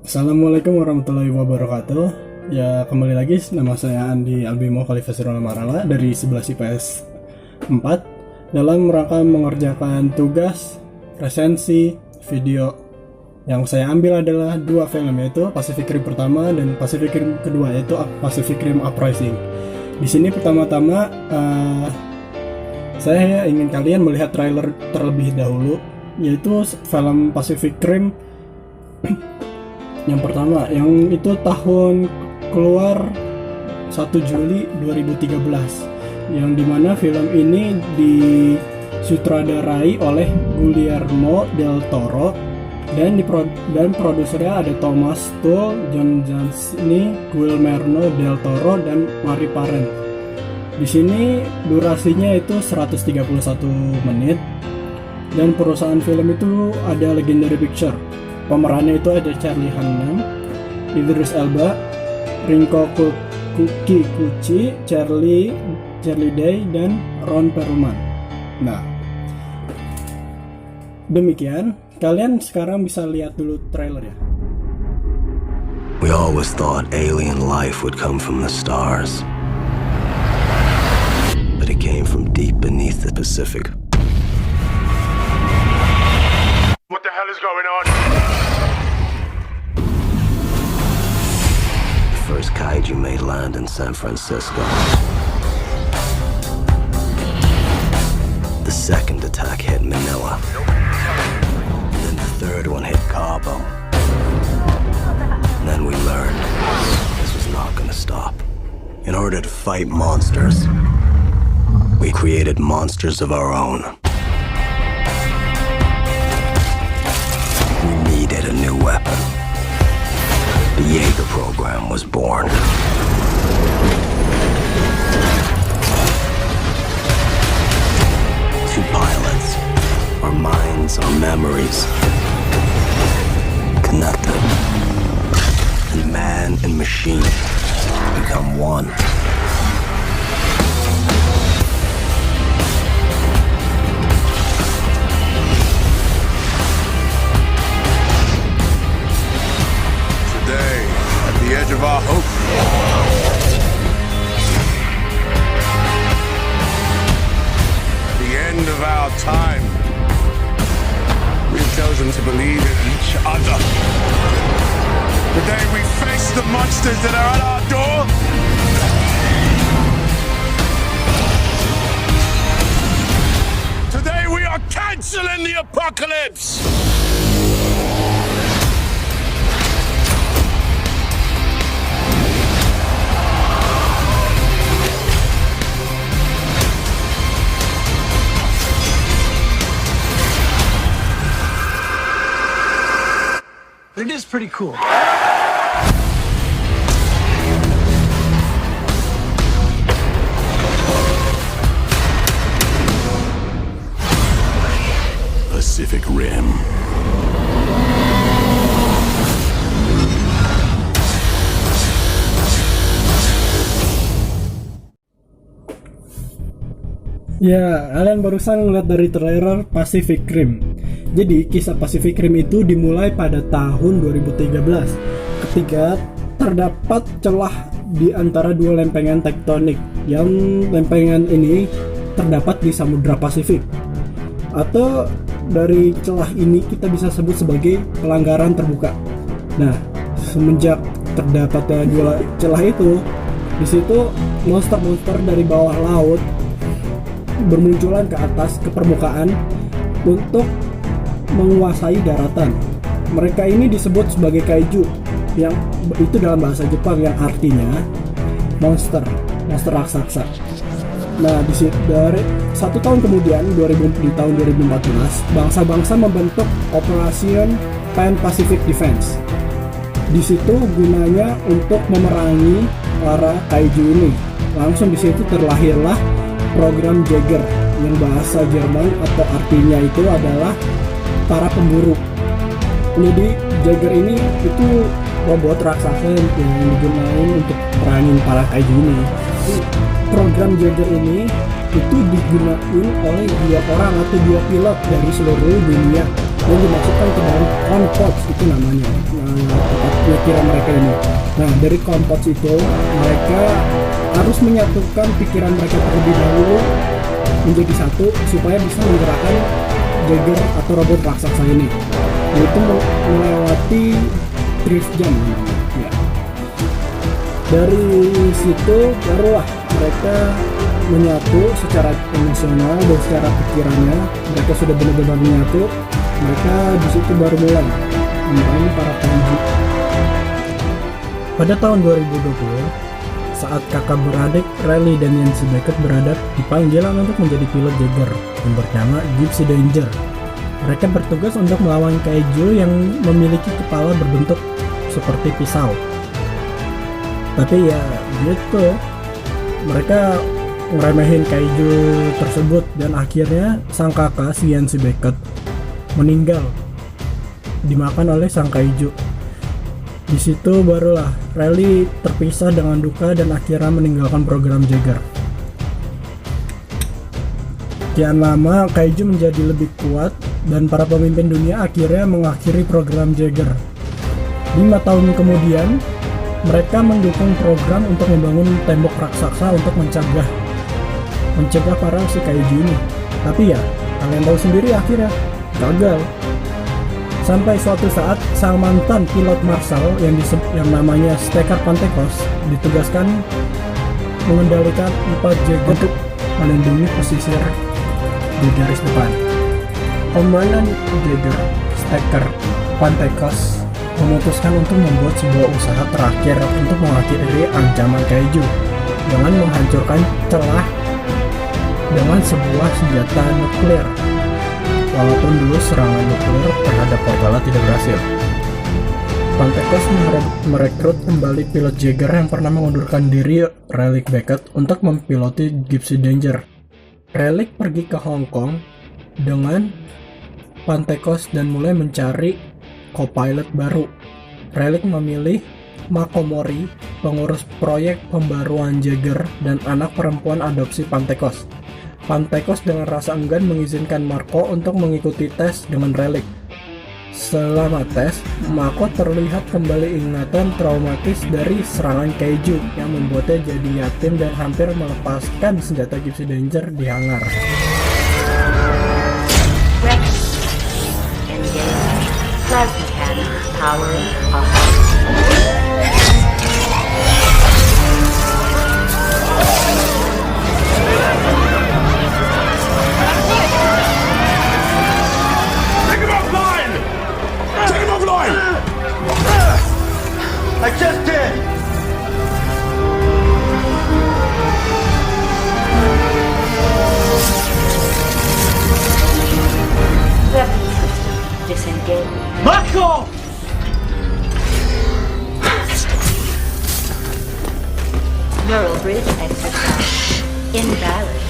Assalamualaikum warahmatullahi wabarakatuh. Ya, kembali lagi nama saya Andi Albimo Khalifasirul Marala dari 11 IPS 4 dalam rangka mengerjakan tugas resensi video. Yang saya ambil adalah dua film, yaitu Pacific Rim pertama dan Pacific Rim kedua, yaitu Pacific Rim Uprising. Di sini pertama-tama saya ingin kalian melihat trailer terlebih dahulu, yaitu film Pacific Rim yang pertama, yang itu tahun keluar 1 Juli 2013, yang dimana film ini disutradarai oleh Guillermo del Toro dan produsernya ada Thomas Tull, John Zansny, Guillermo del Toro dan Mari Parent. Di sini durasinya itu 131 menit dan perusahaan film itu ada Legendary Pictures. Pemerannya itu ada Charlie Hunnam, Idris Elba, Ringo Kikuchi, Charlie Day, dan Ron Perlman. Nah, demikian. Kalian sekarang bisa lihat dulu trailer ya. We always thought alien life would come from the stars, but it came from deep beneath the Pacific. What the hell is going on? The first kaiju made land in San Francisco. The second attack hit Manila. Then the third one hit Cabo. And then we learned this was not going to stop. In order to fight monsters, we created monsters of our own. We needed a new weapon. The Jaeger program was born. Two pilots, our minds, our memories, connected. And man and machine become one. The edge of our hope. The end of our time. We've chosen to believe in each other. The day we face the monsters that are at our door. Today we are canceling the apocalypse. It is pretty cool. Pacific Rim. Ya, kalian barusan ngeliat dari trailer Pacific Rim. Jadi, kisah Pacific Rim itu dimulai pada tahun 2013 ketika terdapat celah di antara dua lempengan tektonik, yang lempengan ini terdapat di Samudra Pasifik. Atau dari celah ini kita bisa sebut sebagai pelanggaran terbuka. Nah, semenjak terdapatnya dua celah itu, di situ monster-monster dari bawah laut bermunculan ke atas, ke permukaan untuk menguasai daratan. Mereka ini disebut sebagai kaiju, yang itu dalam bahasa Jepang, yang artinya monster raksasa. Nah, dari 1 tahun kemudian, di tahun 2014, bangsa-bangsa membentuk Operation Pan-Pacific Defense. Di situ gunanya untuk memerangi para kaiju ini. Langsung di situ terlahirlah program Jaeger, yang bahasa Jerman atau artinya itu adalah para pemburu. Jadi Jaeger ini itu robot raksasa yang digunakan untuk perangin para kaiju ini. Program Jaeger ini itu digunakan oleh 2 orang atau 2 pilot dari seluruh dunia yang dimasukkan ke dalam Concords, itu namanya. Nah, pemikiran mereka ini. Nah, dari Compounds itu mereka harus menyatukan pikiran mereka terlebih dahulu menjadi satu supaya bisa menggerakkan Jaeger atau robot raksasa ini, yaitu melewati drift jam. Ya. Dari situ barulah mereka menyatu secara emosional dan secara pikirannya. Mereka sudah benar-benar menyatu. Mereka di situ baru mulai memerangi para kaiju. Pada tahun 2020, saat kakak beradik Riley dan Yancy Beckett beradab di panggilan untuk menjadi pilot Jaeger yang bernama Gypsy Danger. Mereka bertugas untuk melawan kaiju yang memiliki kepala berbentuk seperti pisau. Tapi ya gitu, mereka ngeremehin kaiju tersebut dan akhirnya sang kakak si Yancy Beckett meninggal dimakan oleh sang kaiju. Di situ barulah Riley terpisah dengan duka dan akhirnya meninggalkan program Jaeger. Kian lama kaiju menjadi lebih kuat dan para pemimpin dunia akhirnya mengakhiri program Jaeger. 5 tahun kemudian, mereka mendukung program untuk membangun tembok raksasa untuk mencegah para si kaiju ini. Tapi ya, kalian tahu sendiri akhirnya gagal. Sampai suatu saat sang mantan pilot Marshall yang namanya Stekar Pantekos ditugaskan mengendalikan 4 Jaeger untuk melindungi pesisir di garis depan. Komandan Jaeger Stekar Pantekos memutuskan untuk membuat sebuah usaha terakhir untuk mengakhiri ancaman kaiju dengan menghancurkan celah dengan sebuah senjata nuklir. Walaupun dulu serangan nuklir terhadap Portala tidak berhasil, Pantekos merekrut kembali pilot Jaeger yang pernah mengundurkan diri, Riley Beckett, untuk mempiloti Gypsy Danger. Riley pergi ke Hong Kong dengan Pantekos dan mulai mencari co-pilot baru. Riley memilih Mako Mori, pengurus proyek pembaruan Jaeger dan anak perempuan adopsi Pantekos. Pantekos dengan rasa enggan mengizinkan Marco untuk mengikuti tes dengan Relic. Selama tes, Marco terlihat kembali ingatan traumatis dari serangan kaiju yang membuatnya jadi yatim dan hampir melepaskan senjata Gypsy Danger di hangar. Plasma cannon power off. I just did! Weapon system disengaged. Marco! Neural bridge exercise invalid.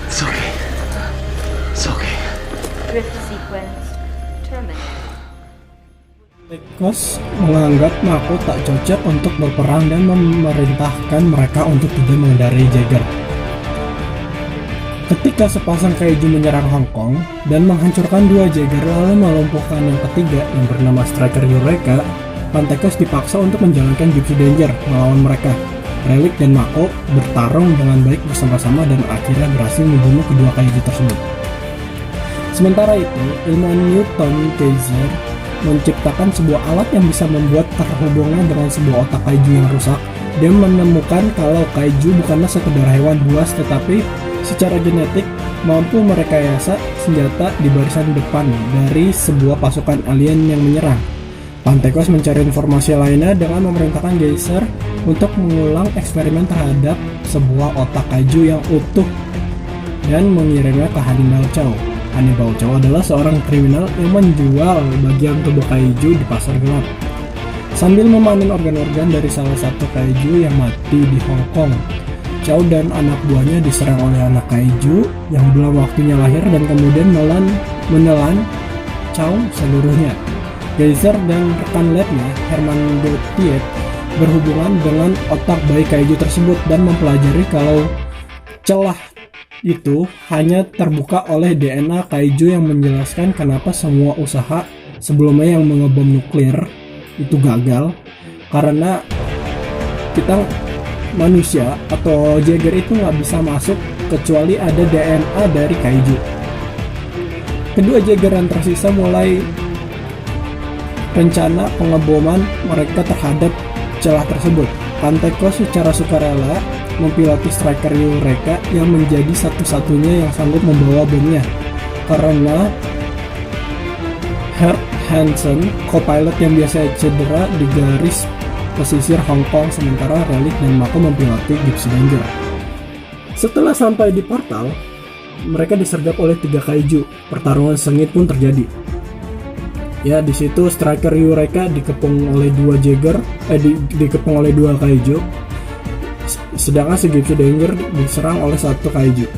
It's okay. It's okay. Drift sequence terminated. Pantekos menganggap Mako tak cocok untuk berperang dan memerintahkan mereka untuk tidak mengendarai Jaeger. Ketika sepasang kaiju menyerang Hong Kong dan menghancurkan 2 Jaeger lalu melumpuhkan yang ketiga yang bernama Striker Eureka, Pantekos dipaksa untuk menjalankan Gypsy Danger melawan mereka. Relic dan Mako bertarung dengan baik bersama-sama dan akhirnya berhasil membunuh kedua kaiju tersebut. Sementara itu, ilmuwan Newton Kaiser menciptakan sebuah alat yang bisa membuat terhubungnya dengan sebuah otak kaiju yang rusak. Dia menemukan kalau kaiju bukanlah sekedar hewan buas tetapi secara genetik mampu merekayasa senjata di barisan depan dari sebuah pasukan alien yang menyerang. Pantekos mencari informasi lainnya dengan memerintahkan Geyser untuk mengulang eksperimen terhadap sebuah otak kaiju yang utuh dan mengirimnya ke Hannibal Chow. Hannibal Chow adalah seorang kriminal yang menjual bagian tubuh kaiju di pasar gelap. Sambil memanen organ-organ dari salah satu kaiju yang mati di Hong Kong, Chow dan anak buahnya diserang oleh anak kaiju yang belum waktunya lahir dan kemudian menelan Chow seluruhnya. Geyser dan rekan labnya, Herman Gauthier, berhubungan dengan otak bayi kaiju tersebut dan mempelajari kalau celah itu hanya terbuka oleh DNA kaiju yang menjelaskan kenapa semua usaha sebelumnya yang mengebom nuklir itu gagal karena kita manusia atau Jaeger itu nggak bisa masuk kecuali ada DNA dari kaiju. Kedua Jaeger yang tersisa mulai rencana pengeboman mereka terhadap celah tersebut. Panteko secara sukarela mempiloti Striker Eureka yang menjadi satu-satunya yang sanggup membawa bomnya karena Herb Hansen, co-pilot yang biasa cedera di garis pesisir Hong Kong, sementara Relic dan Mako mempiloti Gypsy Danger. Setelah sampai di portal, mereka disergap oleh 3 kaiju. Pertarungan sengit pun terjadi. Ya, di situ Striker Eureka dikepung oleh 2 Jaeger, dikepung oleh 2 kaiju. Sedangkan si Gypsy Danger diserang oleh 1 kaiju.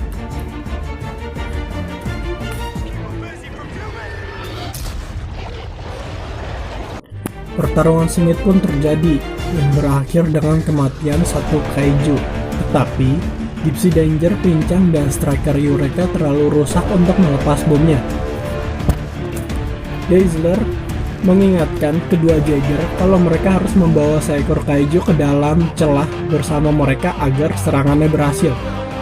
Pertarungan sengit pun terjadi yang berakhir dengan kematian 1 kaiju. Tetapi Gypsy Danger pincang dan Striker Eureka terlalu rusak untuk melepas bomnya. Dazzler mengingatkan kedua Jaeger kalau mereka harus membawa seekor kaiju ke dalam celah bersama mereka agar serangannya berhasil.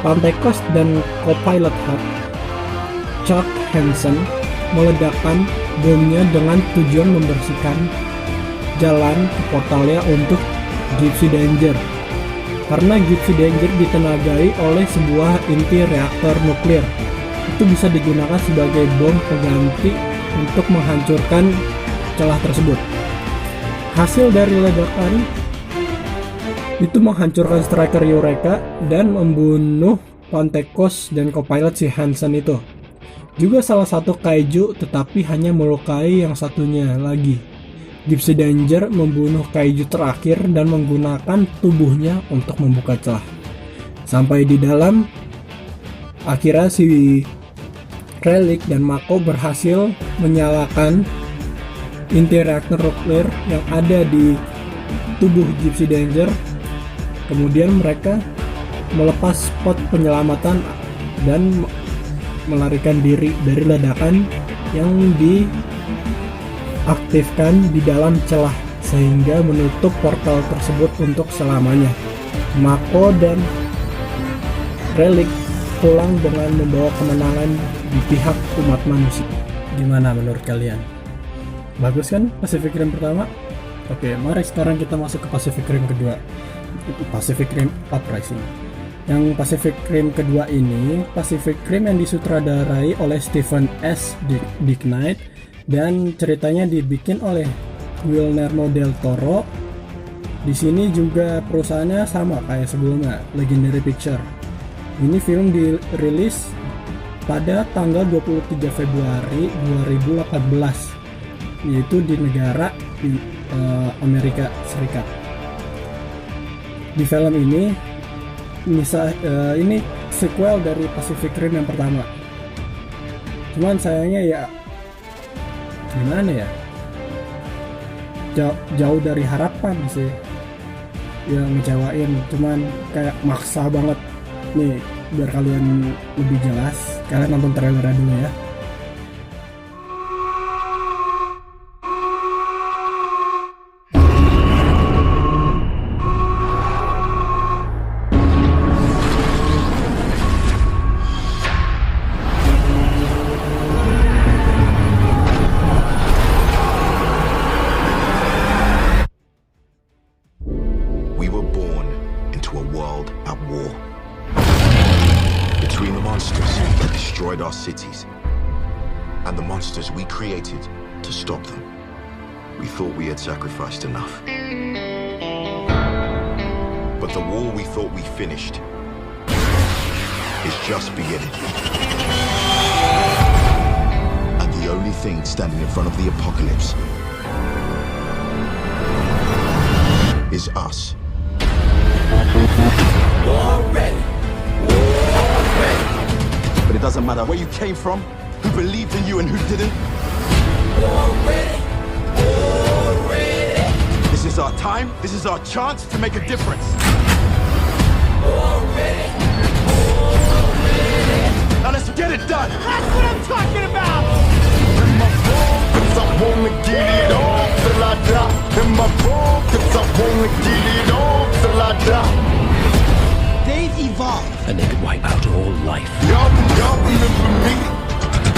Pantekos dan co-pilot Hub, Chuck Hansen, meledakkan bomnya dengan tujuan membersihkan jalan ke portalnya untuk Gypsy Danger. Karena Gypsy Danger ditenagai oleh sebuah inti reaktor nuklir, itu bisa digunakan sebagai bom pengganti untuk menghancurkan celah tersebut. Hasil dari ledakan itu menghancurkan Striker Eureka dan membunuh Pantekos dan co-pilot si Hansen itu. Juga salah satu kaiju tetapi hanya melukai yang satunya lagi. Gypsy Danger membunuh kaiju terakhir dan menggunakan tubuhnya untuk membuka celah. Sampai di dalam, akhirnya si Relic dan Mako berhasil menyalakan inti reaktor nuklir yang ada di tubuh Gypsy Danger. Kemudian mereka melepas spot penyelamatan dan melarikan diri dari ledakan yang diaktifkan di dalam celah sehingga menutup portal tersebut untuk selamanya. Mako dan Relic pulang dengan membawa kemenangan di pihak umat manusia. Gimana menurut kalian? Bagus kan Pacific Rim pertama? Oke, mari sekarang kita masuk ke Pacific Rim kedua. Pacific Rim Uprising. Yang Pacific Rim kedua ini Pacific Rim yang disutradarai oleh Stephen S. DeKnight dan ceritanya dibikin oleh Guillermo del Toro. Di sini juga perusahaannya sama kayak sebelumnya, Legendary Pictures. Ini film dirilis pada tanggal 23 Februari 2018, yaitu di negara Amerika Serikat. Di film ini ini sequel dari Pacific Rim yang pertama. Cuman sayangnya ya gimana ya, jauh dari harapan sih, yang ngecewain. Cuman kayak maksa banget. Nih biar kalian lebih jelas, kalian nonton trailernya dulu ya. Cities and the monsters we created to stop them. We thought we had sacrificed enough. But the war we thought we finished is just beginning. And the only thing standing in front of the apocalypse is us. War ready. But it doesn't matter where you came from, who believed in you and who didn't. Already. This is our time, this is our chance to make a difference. Already. Now let's get it done. That's what I'm talking about. wanna get it on till I die. Am I wrong? 'Cause I wanna get it on till I die. They've evolved. And they could wipe out all life. Y'all remember me?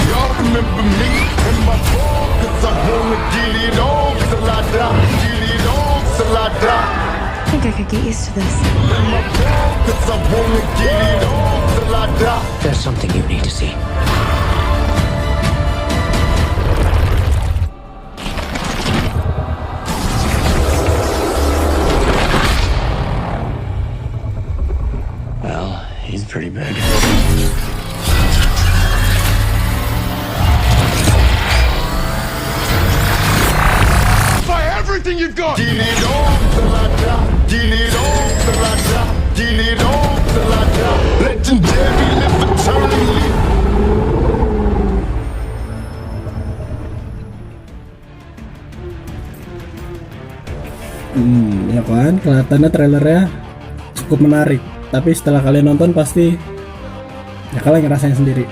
Y'all remember me? Am I wrong? 'Cause I wanna get it on till I die. Get it on till I die. I think I could get used to this. Am I wrong? 'Cause I wanna get it on till I die. There's something you need to see. Well, he's pretty big. By everything you've got! Get it on till I die. Get it on till I die. Get it on till I die. Legendary, live eternally. Ya kan, kelihatannya trailernya cukup menarik. Tapi setelah kalian nonton pasti ya kalian ngerasain sendiri.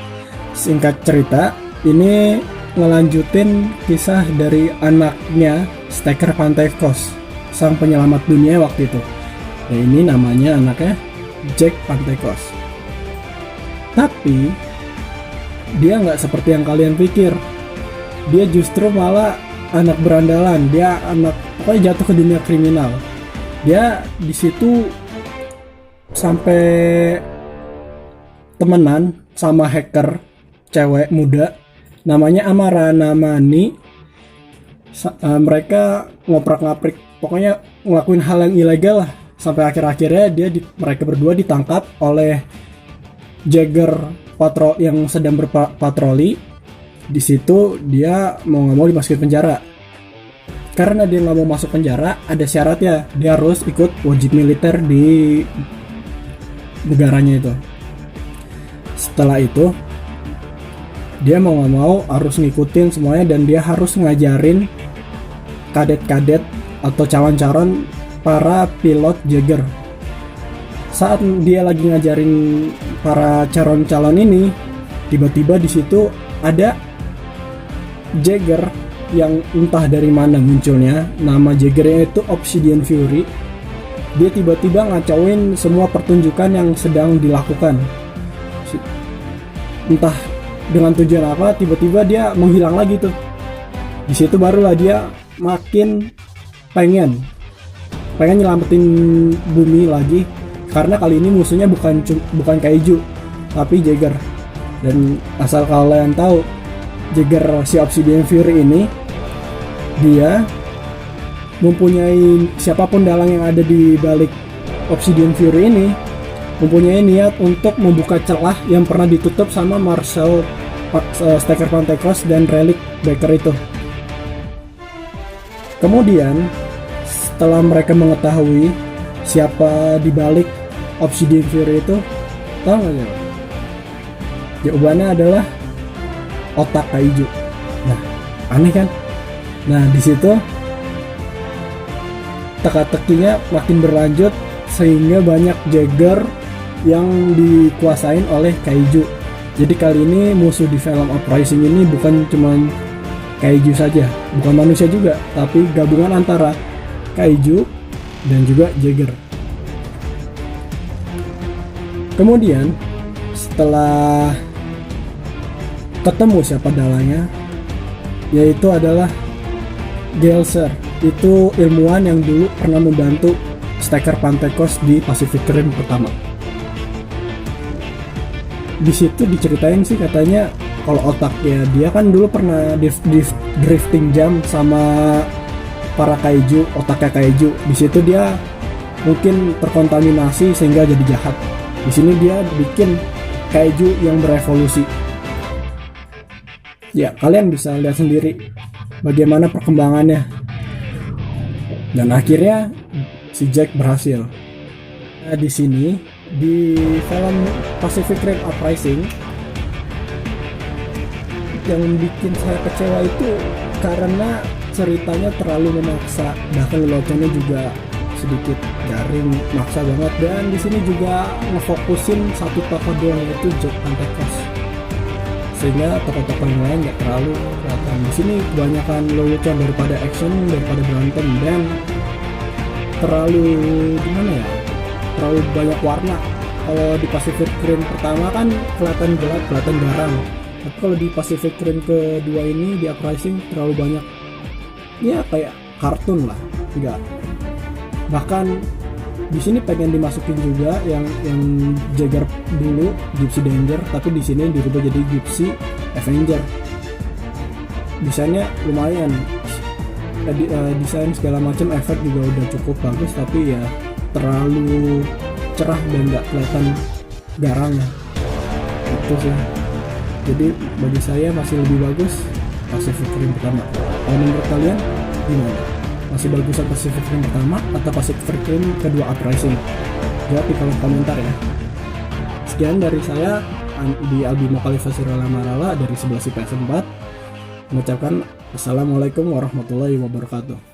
Singkat cerita, ini ngelanjutin kisah dari anaknya Stacker Pantekos, sang penyelamat dunia waktu itu. Ya ini namanya anaknya Jack Pantekos. Tapi dia nggak seperti yang kalian pikir. Dia justru malah anak berandalan. Dia anak pokoknya jatuh ke dunia kriminal. Dia di situ sampai temenan sama hacker cewek muda namanya Amara Namani. Mereka ngoprak-ngaprik, pokoknya ngelakuin hal yang ilegal lah, sampai akhir-akhirnya mereka berdua ditangkap oleh Jagger yang sedang berpatroli. Di situ dia mau nggak mau dimasukin penjara. Karena dia nggak mau masuk penjara, ada syaratnya, dia harus ikut wajib militer di negaranya itu. Setelah itu dia mau nggak mau harus ngikutin semuanya, dan dia harus ngajarin kadet-kadet atau calon-calon para pilot Jagger. Saat dia lagi ngajarin para calon-calon ini, tiba-tiba di situ ada Jagger yang entah dari mana munculnya. Nama Jaggernya itu Obsidian Fury. Dia tiba-tiba ngacauin semua pertunjukan yang sedang dilakukan. Entah dengan tujuan apa, tiba-tiba dia menghilang lagi tuh. Di situ barulah dia makin pengen nyelamatin bumi lagi, karena kali ini musuhnya bukan kaiju tapi Jagger. Dan asal kalian tahu, Jagger si Obsidian Fury ini dia mempunyai, siapapun dalang yang ada di balik Obsidian Fury ini mempunyai niat untuk membuka celah yang pernah ditutup sama Marcel Stacker Pantekos dan Relic Baker itu. Kemudian setelah mereka mengetahui siapa di balik Obsidian Fury itu, tahu nggak ya? Jawabannya adalah otak kaiju. Nah, aneh kan? Nah, di situ teka-tekinya makin berlanjut sehingga banyak Jagger yang dikuasain oleh kaiju. Jadi kali ini musuh di film Uprising ini bukan cuman kaiju saja, bukan manusia juga, tapi gabungan antara kaiju dan juga Jagger. Kemudian setelah ketemu siapa dalangnya, yaitu adalah Gelser. Itu ilmuwan yang dulu pernah membantu Stacker Pantekos di Pacific Rim pertama. Di situ diceritain sih katanya kalau otaknya dia kan dulu pernah drifting jam sama para kaiju, otaknya kaiju. Di situ dia mungkin terkontaminasi sehingga jadi jahat. Di sini dia bikin kaiju yang berevolusi. Ya, kalian bisa lihat sendiri bagaimana perkembangannya. Dan akhirnya si Jack berhasil. Nah, di sini di film Pacific Rim Uprising yang bikin saya kecewa itu karena ceritanya terlalu memaksa, bahkan leluconnya juga sedikit garing, maksa banget. Dan di sini juga ngefokusin satu tokoh doang, yaitu Jack Pantekos. sehingga tokoh-tokoh yang lain nggak terlalu kelihatan. Di sini kebanyakan lelucon daripada action, daripada berantem, dan terlalu gimana ya, terlalu banyak warna. Kalau di Pacific Rim pertama kan kelihatan gelap, kelihatan garang, tapi kalau di Pacific Rim kedua ini, di Uprising, terlalu banyak ya kayak kartun lah, enggak. Bahkan di sini pengen dimasukin juga yang Jagger dulu, Gypsy Danger, tapi di sini dirubah jadi Gypsy Avenger. Desainnya lumayan, desain segala macam, efek juga udah cukup bagus, tapi ya terlalu cerah dan nggak kelihatan garangnya. Itu sih. Jadi bagi saya masih lebih bagus Pacific Rim pertama. Kalau menurut kalian gimana? Masih bagusan Pacific Rim pertama atau Pacific Rim kedua Uprising? Jawab di kolom komentar ya. Sekian dari saya di Albino Khalifa Sirala Marala dari 11 PS4 mengucapkan Assalamualaikum warahmatullahi wabarakatuh.